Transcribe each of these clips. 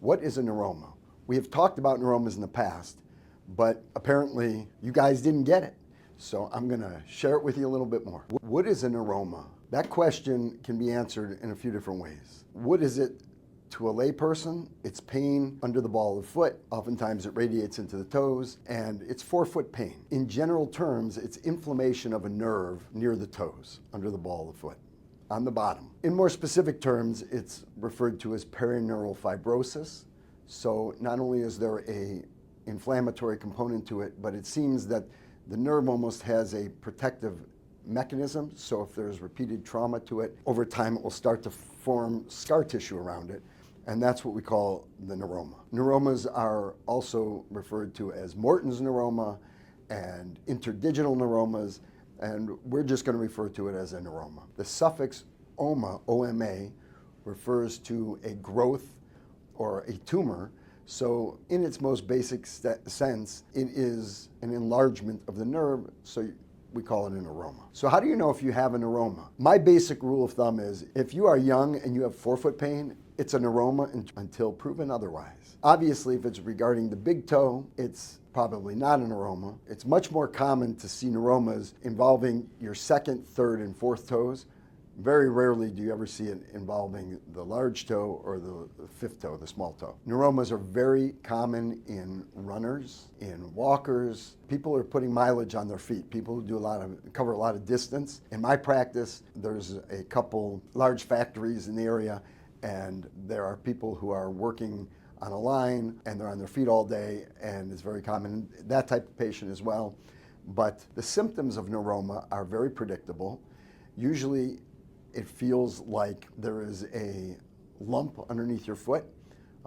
What is a neuroma? We have talked about neuromas in the past, but apparently you guys didn't get it. So I'm going to share it with you a little bit more. What is a neuroma? That question can be answered in a few different ways. What is it to a layperson? It's pain under the ball of the foot. Oftentimes it radiates into the toes, and it's forefoot pain. In general terms, it's inflammation of a nerve near the toes, under the ball of the foot, on the bottom. In more specific terms, it's referred to as perineural fibrosis. So not only is there a inflammatory component to it, but it seems that the nerve almost has a protective mechanism. So if there's repeated trauma to it, over time it will start to form scar tissue around it. And that's what we call the neuroma. Neuromas are also referred to as Morton's neuroma and interdigital neuromas, and we're just going to refer to it as a neuroma. The suffix oma, O-M-A, refers to a growth or a tumor. So in its most basic sense, it is an enlargement of the nerve, so we call it a neuroma. So how do you know if you have a neuroma? My basic rule of thumb is if you are young and you have forefoot pain, it's a neuroma until proven otherwise. Obviously, if it's regarding the big toe, it's probably not a neuroma. It's much more common to see neuromas involving your second, third, and fourth toes. Very rarely do you ever see it involving the large toe or the fifth toe, the small toe. Neuromas are very common in runners, in walkers. People are putting mileage on their feet. People who do cover a lot of distance. In my practice, there's a couple large factories in the area, and there are people who are working on a line and they're on their feet all day, and it's very common, that type of patient as well. But the symptoms of neuroma are very predictable. Usually it feels like there is a lump underneath your foot.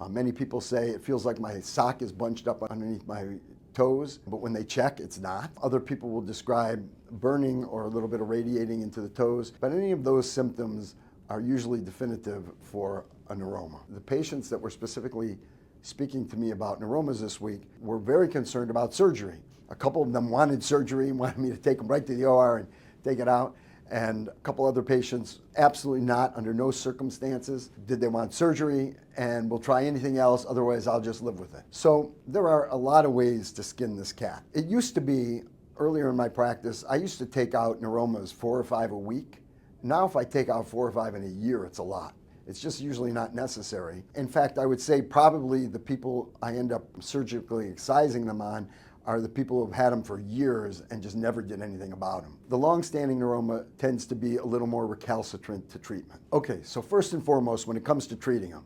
Many people say it feels like my sock is bunched up underneath my toes, but when they check, it's not. Other people will describe burning or a little bit of radiating into the toes, but any of those symptoms are usually definitive for a neuroma. The patients that were specifically speaking to me about neuromas this week were very concerned about surgery. A couple of them wanted surgery, wanted me to take them right to the OR and take it out. And a couple other patients, absolutely not, under no circumstances did they want surgery, and we'll try anything else, otherwise I'll just live with it. So there are a lot of ways to skin this cat. It used to be, earlier in my practice, I used to take out neuromas 4 or 5 a week. Now if I take out 4 or 5 in a year, it's a lot. It's just usually not necessary. In fact, I would say probably the people I end up surgically excising them on are the people who have had them for years and just never did anything about them. The long-standing neuroma tends to be a little more recalcitrant to treatment. Okay, so first and foremost, when it comes to treating them,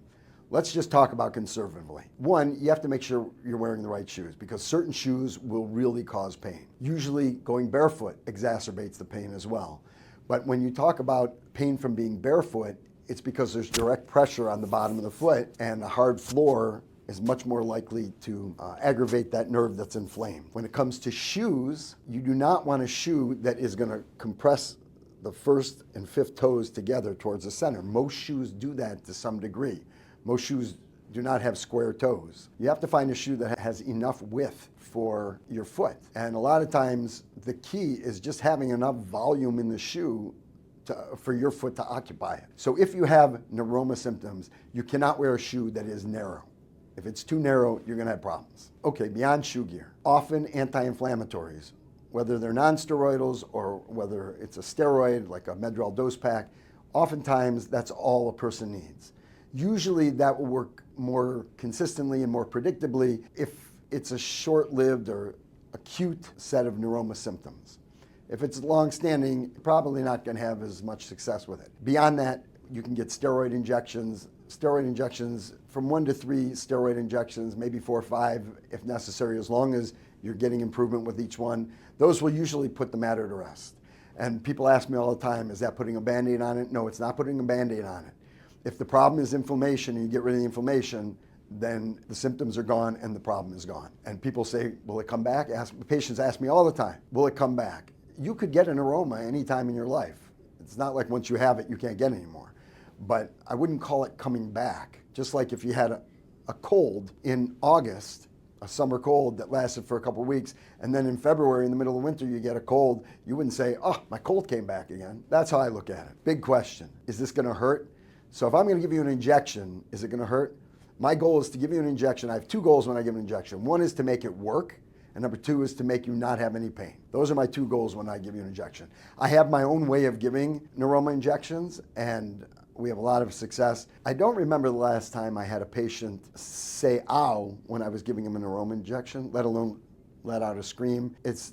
let's just talk about conservatively. One, you have to make sure you're wearing the right shoes, because certain shoes will really cause pain. Usually going barefoot exacerbates the pain as well. But when you talk about pain from being barefoot, it's because there's direct pressure on the bottom of the foot, and a hard floor is much more likely to aggravate that nerve that's inflamed. When it comes to shoes, you do not want a shoe that is going to compress the first and fifth toes together towards the center. Most shoes do that to some degree. Most shoes do not have square toes. You have to find a shoe that has enough width for your foot. And a lot of times the key is just having enough volume in the shoe for your foot to occupy it. So if you have neuroma symptoms, you cannot wear a shoe that is narrow. If it's too narrow, you're going to have problems. Okay, beyond shoe gear, often anti-inflammatories, whether they're non-steroidals or whether it's a steroid like a Medrol dose pack, oftentimes that's all a person needs. Usually that will work more consistently and more predictably if it's a short-lived or acute set of neuroma symptoms. If it's long-standing, probably not going to have as much success with it. Beyond that, you can get steroid injections. Steroid injections, from 1 to 3 steroid injections, maybe 4 or 5 if necessary, as long as you're getting improvement with each one. Those will usually put the matter to rest. And people ask me all the time, is that putting a Band-Aid on it? No, it's not putting a Band-Aid on it. If the problem is inflammation and you get rid of the inflammation, then the symptoms are gone and the problem is gone. And people say, will it come back? Patients ask me all the time, will it come back? You could get a neuroma anytime in your life. It's not like once you have it, you can't get it anymore. But I wouldn't call it coming back. Just like if you had a cold in August, a summer cold that lasted for a couple of weeks, and then in February, in the middle of winter, you get a cold, you wouldn't say, oh, my cold came back again. That's how I look at it. Big question. Is this going to hurt? So if I'm going to give you an injection, is it going to hurt? My goal is to give you an injection. I have two goals when I give an injection. One is to make it work, and number two is to make you not have any pain. Those are my two goals when I give you an injection. I have my own way of giving Neuroma injections, and we have a lot of success. I don't remember the last time I had a patient say ow when I was giving him a Neuroma injection, let alone let out a scream. It's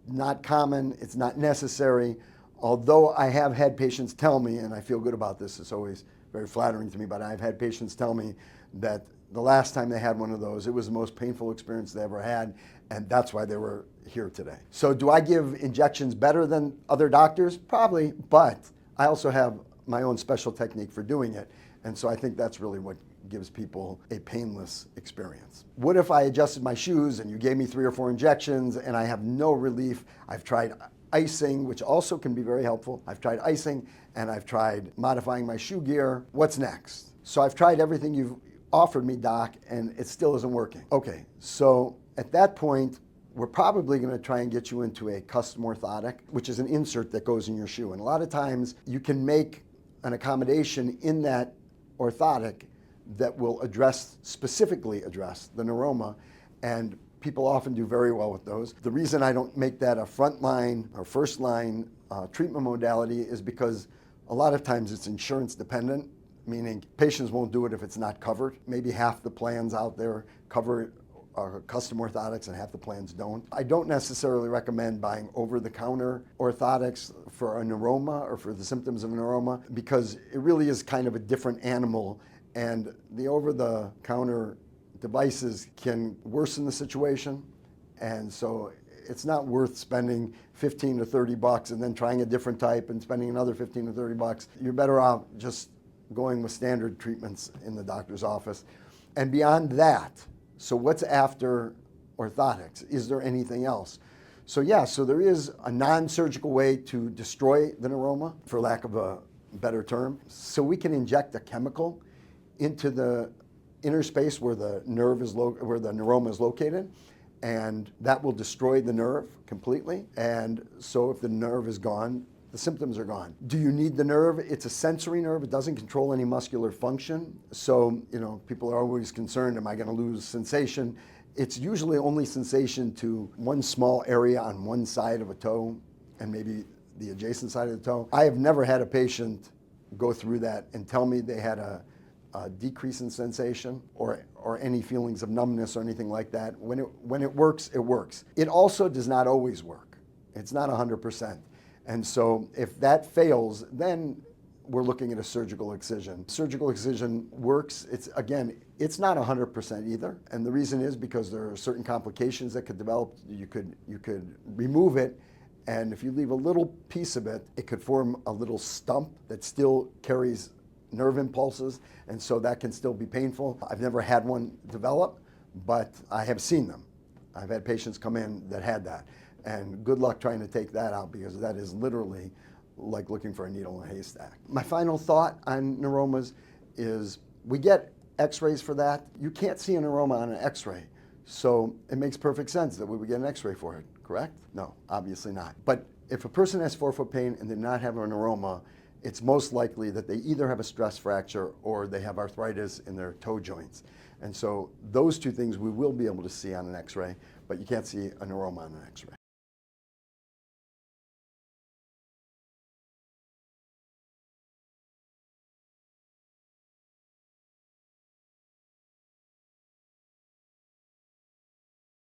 not common, it's not necessary, although I have had patients tell me, and I feel good about this, it's always very flattering to me, but I've had patients tell me that the last time they had one of those, it was the most painful experience they ever had, and that's why they were here today. So do I give injections better than other doctors? Probably, but I also have my own special technique for doing it, and so I think that's really what gives people a painless experience. What if I adjusted my shoes and you gave me 3 or 4 injections and I have no relief? I've tried icing, which also can be very helpful. I've tried icing and I've tried modifying my shoe gear. What's next? So I've tried everything you've offered me, doc, and it still isn't working. Okay, so at that point, we're probably going to try and get you into a custom orthotic, which is an insert that goes in your shoe. And a lot of times you can make an accommodation in that orthotic that will specifically address the neuroma, and people often do very well with those. The reason I don't make that a front line or first line treatment modality is because a lot of times it's insurance dependent, meaning patients won't do it if it's not covered. Maybe half the plans out there cover custom orthotics and half the plans don't. I don't necessarily recommend buying over-the-counter orthotics for a neuroma or for the symptoms of a neuroma, because it really is kind of a different animal, and the over-the-counter devices can worsen the situation, and so it's not worth spending 15 to 30 bucks and then trying a different type and spending another 15 to 30 bucks. You're better off just going with standard treatments in the doctor's office. And beyond that, so what's after orthotics? Is there anything else? So yeah, so there is a non-surgical way to destroy the neuroma, for lack of a better term. So we can inject a chemical into the inner space where the nerve is where the neuroma is located, and that will destroy the nerve completely. And so if the nerve is gone, the symptoms are gone. Do you need the nerve? It's a sensory nerve. It doesn't control any muscular function. So, people are always concerned, am I going to lose sensation? It's usually only sensation to one small area on one side of a toe and maybe the adjacent side of the toe. I have never had a patient go through that and tell me they had a decrease in sensation or any feelings of numbness or anything like that. When it works, it works. It also does not always work. It's not 100%. And so if that fails, then we're looking at a surgical excision. Surgical excision works. It's not 100% either. And the reason is because there are certain complications that could develop. You could remove it, and if you leave a little piece of it, it could form a little stump that still carries nerve impulses, and so that can still be painful. I've never had one develop, but I have seen them. I've had patients come in that had that. And good luck trying to take that out, because that is literally like looking for a needle in a haystack. My final thought on neuromas is we get x-rays for that. You can't see a neuroma on an x-ray, so it makes perfect sense that we would get an x-ray for it, correct? No, obviously not. But if a person has forefoot pain and they do not have a neuroma, it's most likely that they either have a stress fracture or they have arthritis in their toe joints. And so those two things we will be able to see on an x-ray, but you can't see a neuroma on an x-ray.